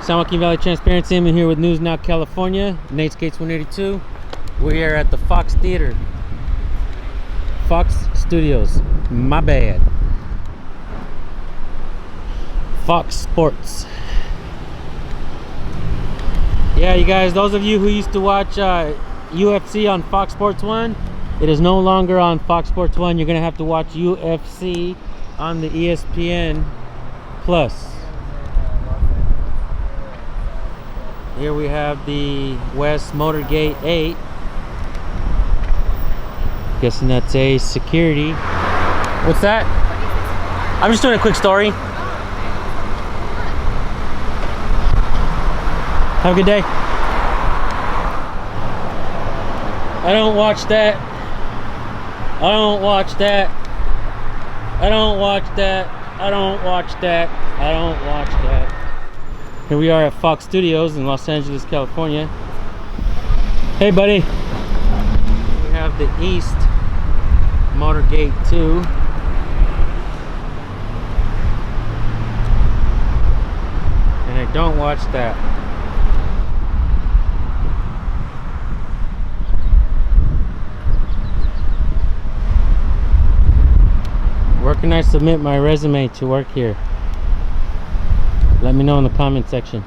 San Joaquin Valley Transparency. I'm here with News Now California. Nate's Gates 182. We're here at the Fox Theater. Fox Studios. My bad. Fox Sports. Yeah, you guys, those of you who used to watch UFC on Fox Sports 1, it is no longer on Fox Sports 1. You're going to have to watch UFC on the ESPN Plus. Here we have the West Motorgate 8. Guessing that's a security. What's that? I'm just doing a quick story. Have a good day. I don't watch that. I don't watch that. I don't watch that. I don't watch that. I don't watch that. Here we are at Fox Studios in Los Angeles, California. Hey, buddy. We have the East Motorgate 2. And I don't watch that. Where can I submit my resume to work here? Let me know in the comment section.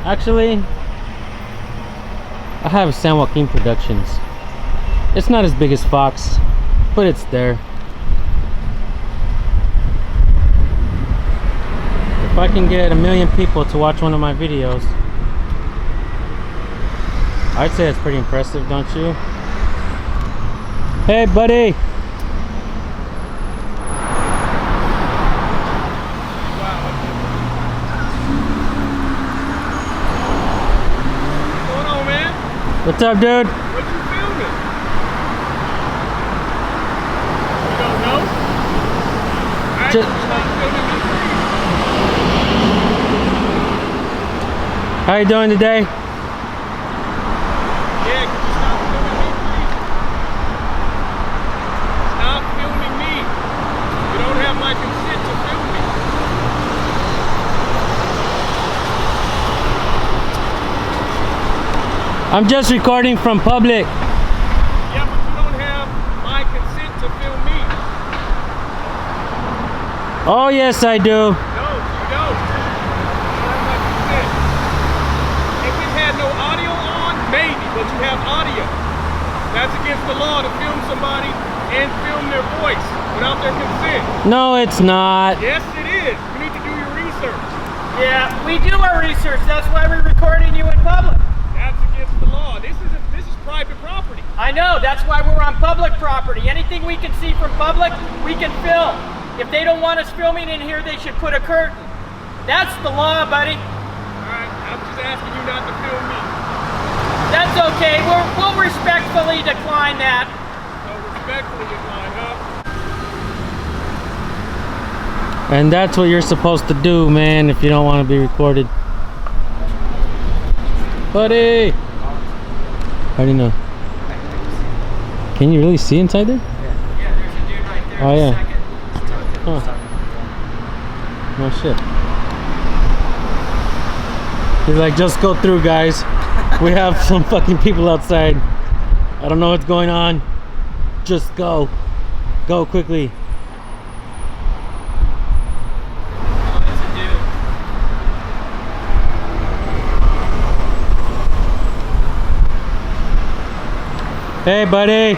Actually, I have San Joaquin Productions. It's not as big as Fox, but it's there. If I can get 1 million people to watch one of my videos, I'd say it's pretty impressive, don't you? Hey, buddy. What's up, dude? What you filming? You don't know? Just stop filming me. How you doing today? Yeah, could you stop filming me, please? Stop filming me. You don't have my consent to film me. I'm just recording from public. Yeah, but you don't have my consent to film me. Oh, yes, I do. No, you don't. You don't have my consent. If it had no audio on, maybe, but you have audio. That's against the law to film somebody and film their voice without their consent. No, it's not. Yes, it is. You need to do your research. Yeah, we do our research. That's why we're recording you in public. That's against the law. This is private property. I know. That's why we're on public property. Anything we can see from public, we can film. If they don't want us filming in here, they should put a curtain. That's the law, buddy. All right. I'm just asking you not to film me. That's okay. We'll respectfully decline that. So respectfully decline, huh? And that's what you're supposed to do, man, if you don't want to be recorded. Buddy! How do you know? Can you really see inside there? Yeah, there's a dude right there. Oh, yeah. Second. Huh. No shit. He's like, just go through, guys. We have some fucking people outside. I don't know what's going on. Just go. Go quickly. Oh, it's a dude. Hey, buddy.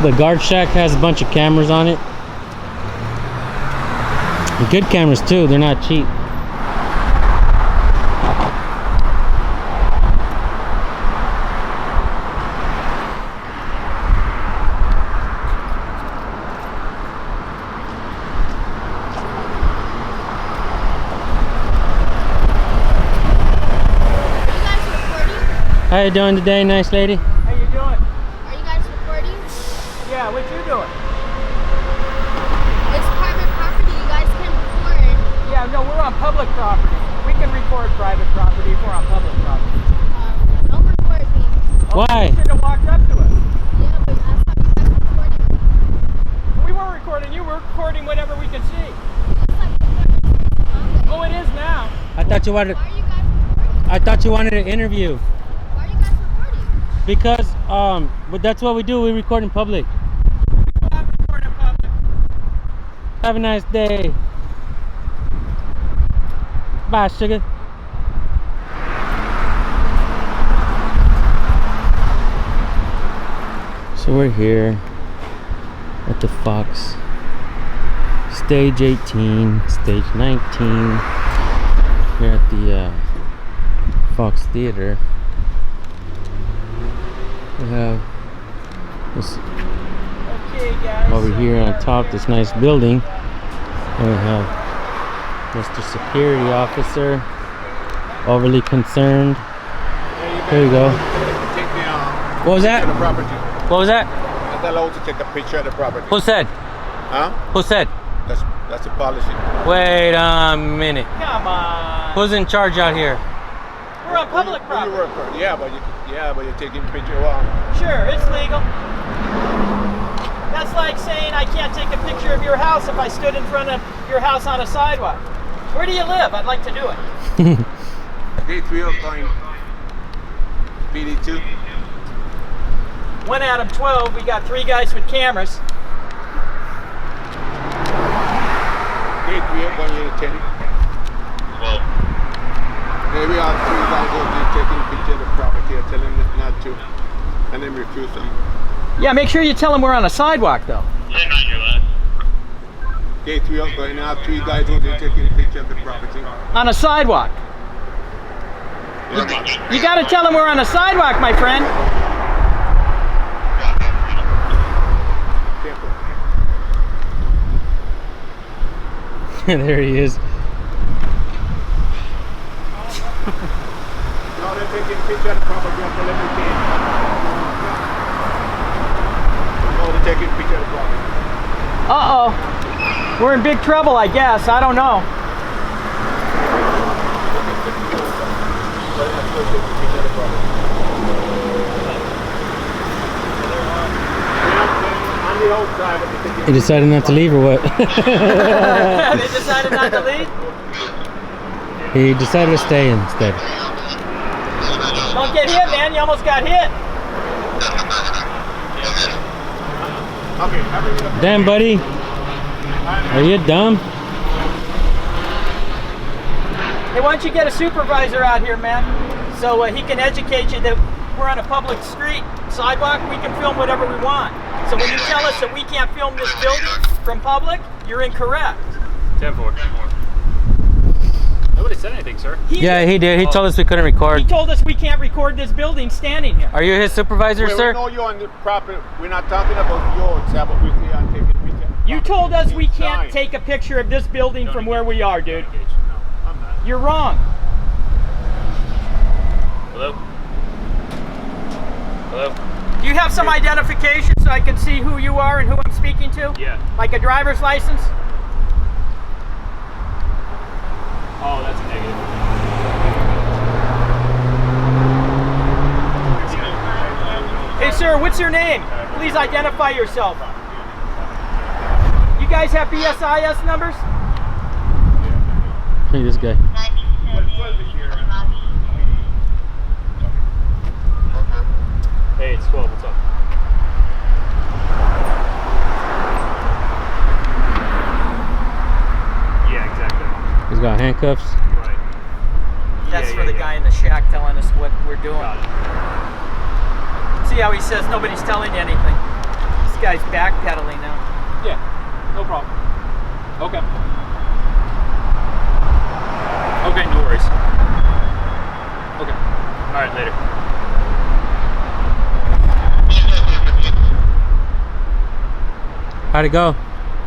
The guard shack has a bunch of cameras on it. Good cameras too, they're not cheap. How you doing today, nice lady? How you doing? Are you guys recording? Yeah, what you doing? It's private property. You guys can record. Yeah, no, we're on public property. We can record private property if we're on public property. Don't record me. Why? You should have walked up to us. Yeah, but I thought you guys were recording. We weren't recording you. We're recording whatever we can see. It's like recording. Oh, it is now. I thought you wanted. Why are you guys recording? I thought you wanted an interview. Why are you guys recording? Because but that's what we do. We record in public. Not record in public. Have a nice day. Bye, sugar. So we're here at the Fox, stage 18, stage 19, here at the Fox Theater. We have this Okay, guys. over here on top, this nice building. And we have Mr. Security Officer, overly concerned. There you go. Take the What was that? the property. What was that? Not allowed to take a picture of the property. Who said? Huh? Who said? That's a policy. Wait a minute. Come on. Who's in charge out here? We're on public Who you property. work for? Yeah, but you're taking a picture. Well, Sure, it's legal. That's like saying I can't take a picture of your house if I stood in front of your house on a sidewalk. Where do you live? I'd like to do it. gate 3 going PD2. 1 out of 12. We got 3 guys with cameras. Gate 3 going to 10. Well, maybe our 3 guys will be taking a picture of the property and telling them not to, and then refuse them. Yeah, make sure you tell them we're on a sidewalk, though. Gate 3 going to have 3 guys will be taking a picture of the property. On a sidewalk. You got to tell them we're on a sidewalk, my friend. Careful. There he is. Now they're taking a picture of the property and telling them they can't. Now they're taking a picture of the property. Uh-oh. We're in big trouble, I guess. I don't know. He decided not to leave or what? They decided not to leave? He decided to stay instead. Don't get hit, man. You almost got hit. Damn, buddy. Are you dumb? Hey, why don't you get a supervisor out here, man, so he can educate you that we're on a public street, sidewalk, we can film whatever we want. So when you tell us that we can't film this building from public, you're incorrect. 10-4. Nobody said anything, sir. Yeah, he did. He told us we couldn't He record. told us we can't record this building standing here. Are you his supervisor, We sir? know you're on the property. We're not talking about yours, but we're taking a picture. You told us we can't take a picture of this building from where we are, dude. No, I'm not. You're wrong. Hello? Hello? Do you have some identification so I can see who you are and who I'm speaking to? Yeah. Like a driver's license? Oh, that's a negative. Hey, sir, what's your name? Please identify yourself. You guys have BSIS numbers? Hey, this guy. Hey, it's 12. What's up? Yeah, exactly. He's got handcuffs. Right. That's Yeah, for the yeah. guy in the shack telling us what we're doing. Got it. See how he says nobody's telling you anything. This guy's backpedaling now. Yeah, no problem. Okay. Okay, no worries. Okay. All right, later. How'd it go?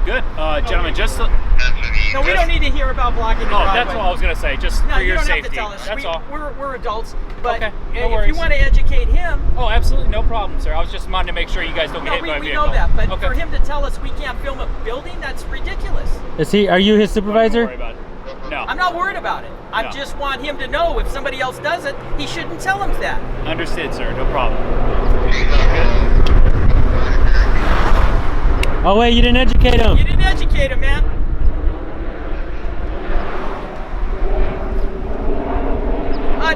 Good. Gentlemen, just to No, we don't need to hear about blocking the Oh, driveway. that's all I was gonna say. Just No, for you your don't safety. have to tell us. That's all. We're adults. But Okay, no if worries. you want to educate him, Oh, absolutely, no problem, sir. I was just wanting to make sure you guys don't get no, hit by a we vehicle. know that. But okay. for him to tell us we can't film a building, that's ridiculous. Is he? Are you his Don't supervisor? worry about it. No. I'm not worried about it. I No. just want him to know if somebody else does it, he shouldn't tell him that. Understood, sir. No problem. Oh wait, you didn't educate him. You didn't educate him, man.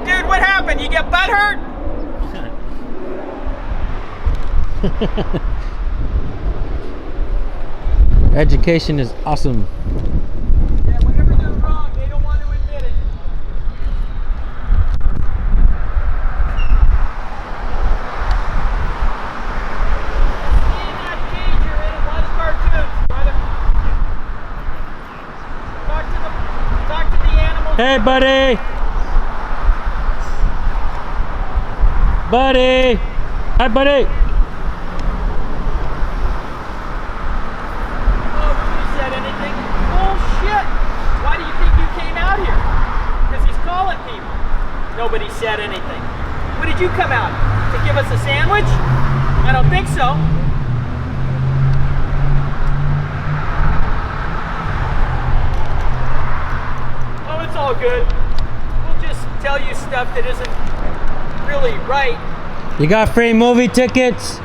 Dude, what happened? You get butt hurt? Education is awesome. Yeah, whenever they're wrong, they don't want to admit it. See that cage you're in, it was cartoons, brother. Talk to the animals. Hey, buddy. Buddy. Hi, buddy. Nobody said anything. Bullshit. Why do you think you came out here? Because he's calling people. Nobody said anything. What did you come out? To give us a sandwich? I don't think so. Oh, it's all good. We'll just tell you stuff that isn't really right. You got free movie tickets?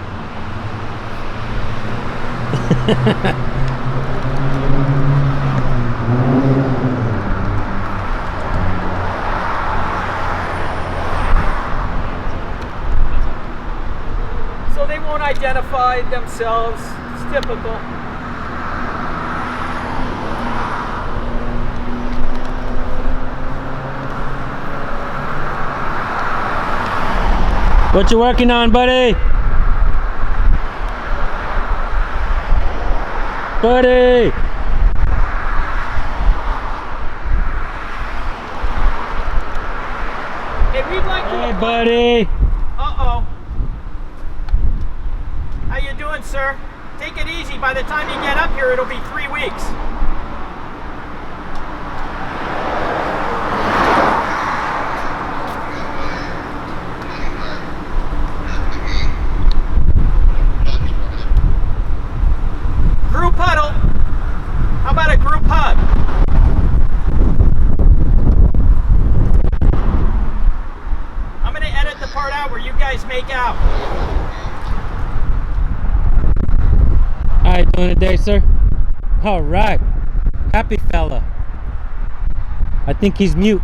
So they won't identify themselves. It's typical. What you working on, buddy? Buddy! Hey, we'd like to. Hey, buddy! Uh-oh. How you doing, sir? Take it easy. By the time you get up here, it'll be 3 weeks. Group huddle. How about a group hug? I'm going to edit the part out where you guys make out. How you doing today, sir? All right. Happy fella. I think he's mute.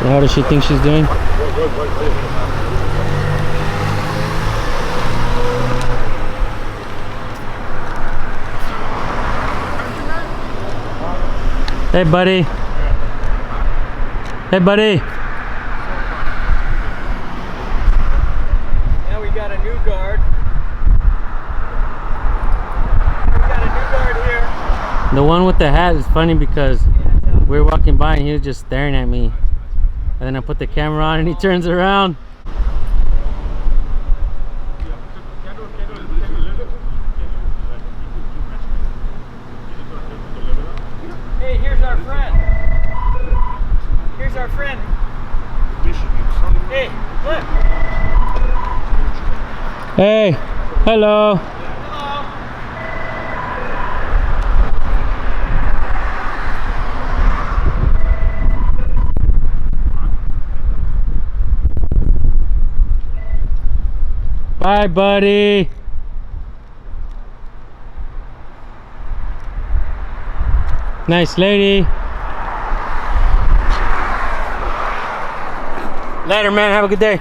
How does she think she's doing? Hey, buddy. Hey, buddy. Now we got a new guard. We got a new guard here. The one with the hat is funny because And, we were walking by and he was just staring at me. And then I put the camera on and he turns around. hey, here's our friend. Here's our friend. Hey, look. Hey, hello. Hello. Bye, buddy. Nice lady. Later, man. Have a good day.